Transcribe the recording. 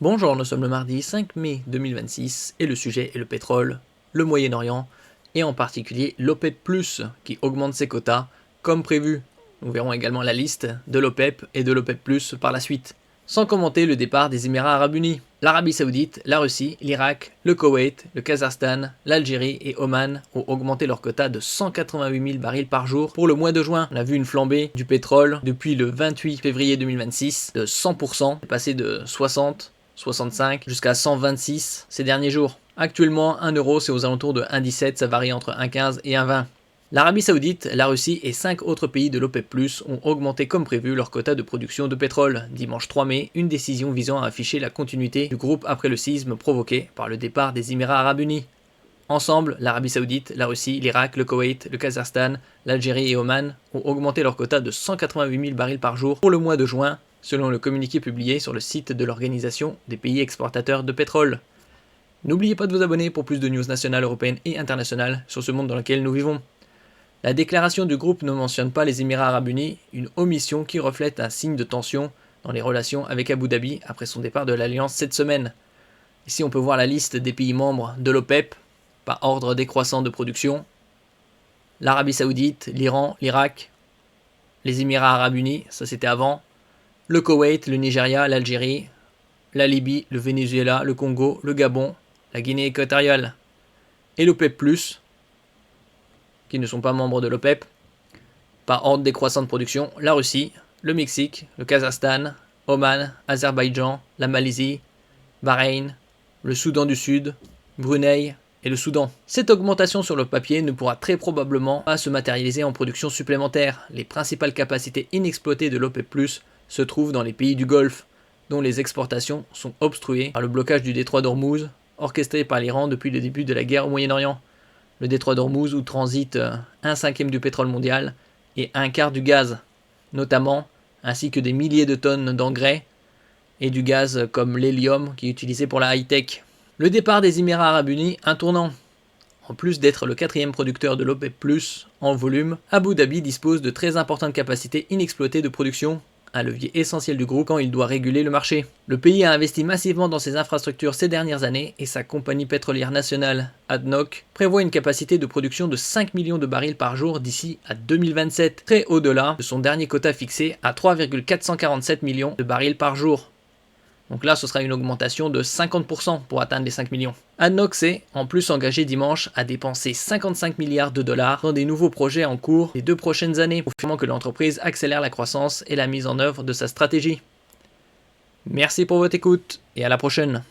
Bonjour, nous sommes le mardi 5 mai 2026 et le sujet est le pétrole, le Moyen-Orient et en particulier l'OPEP+, qui augmente ses quotas comme prévu. Nous verrons également la liste de l'OPEP et de l'OPEP+, par la suite. Sans commenter le départ des Émirats Arabes Unis, l'Arabie Saoudite, la Russie, l'Irak, le Koweït, le Kazakhstan, l'Algérie et Oman ont augmenté leur quota de 188 000 barils par jour pour le mois de juin. On a vu une flambée du pétrole depuis le 28 février 2026 de 100%, passé de 60, 65 jusqu'à 126 ces derniers jours. Actuellement, 1 euro c'est aux alentours de 1,17, ça varie entre 1,15 et 1,20. L'Arabie Saoudite, la Russie et 5 autres pays de l'OPEP+, ont augmenté comme prévu leur quota de production de pétrole. Dimanche 3 mai, une décision visant à afficher la continuité du groupe après le séisme provoqué par le départ des Émirats Arabes Unis. Ensemble, l'Arabie Saoudite, la Russie, l'Irak, le Koweït, le Kazakhstan, l'Algérie et Oman ont augmenté leur quota de 188 000 barils par jour pour le mois de juin, selon le communiqué publié sur le site de l'Organisation des pays exportateurs de pétrole. N'oubliez pas de vous abonner pour plus de news nationales, européennes et internationales sur ce monde dans lequel nous vivons. La déclaration du groupe ne mentionne pas les Émirats Arabes Unis, une omission qui reflète un signe de tension dans les relations avec Abu Dhabi après son départ de l'Alliance cette semaine. Ici on peut voir la liste des pays membres de l'OPEP, par ordre décroissant de production. L'Arabie Saoudite, l'Iran, l'Irak, les Émirats Arabes Unis, ça c'était avant, le Koweït, le Nigeria, l'Algérie, la Libye, le Venezuela, le Congo, le Gabon, la Guinée équatoriale et l'OPEP+, qui ne sont pas membres de l'OPEP, par ordre décroissant de production, la Russie, le Mexique, le Kazakhstan, Oman, Azerbaïdjan, la Malaisie, Bahreïn, le Soudan du Sud, Brunei et le Soudan. Cette augmentation sur le papier ne pourra très probablement pas se matérialiser en production supplémentaire. Les principales capacités inexploitées de l'OPEP+, se trouvent dans les pays du Golfe, dont les exportations sont obstruées par le blocage du détroit d'Ormuz, orchestré par l'Iran depuis le début de la guerre au Moyen-Orient. Le détroit d'Ormuz où transite 1/5 du pétrole mondial et 1/4 du gaz, notamment, ainsi que des milliers de tonnes d'engrais et du gaz comme l'hélium qui est utilisé pour la high-tech. Le départ des Émirats Arabes Unis, un tournant. En plus d'être le 4e producteur de l'OPEP+, en volume, Abu Dhabi dispose de très importantes capacités inexploitées de production, un levier essentiel du groupe quand il doit réguler le marché. Le pays a investi massivement dans ses infrastructures ces dernières années et sa compagnie pétrolière nationale, ADNOC, prévoit une capacité de production de 5 millions de barils par jour d'ici à 2027, très au-delà de son dernier quota fixé à 3,447 millions de barils par jour. Donc là, ce sera une augmentation de 50% pour atteindre les 5 millions. ADNOC s'est en plus engagé dimanche à dépenser 55 milliards de dollars dans des nouveaux projets en cours les 2 prochaines années, confirmant que l'entreprise accélère la croissance et la mise en œuvre de sa stratégie. Merci pour votre écoute et à la prochaine.